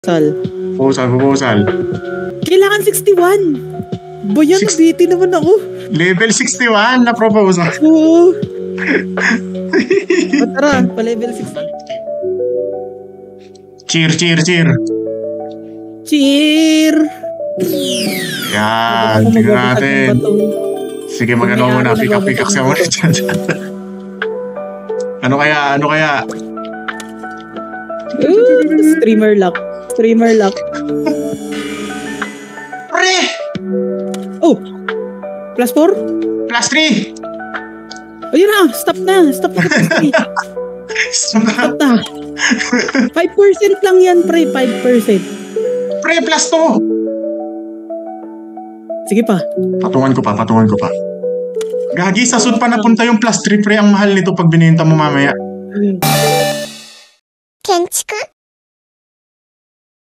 Proposal. Kailangan 61. Boyan, nabiti naman ako. Level 61 na proposal. Oo. Tara, pa level 61. Cheer. Yan, tingnan natin. Sige, magano muna. Pikak siya muna dyan. Ano kaya? Streamer luck. Pre! Oh! +4? +3! Ayun na! Stop na! Stop na! 5% lang yan, pre. 5%. Pre, +2! Sige pa. Patungan ko pa. Gagi, sa sud pa napunta yung +3, pre. Ang mahal nito pag binenta mo mamaya. Kenchiku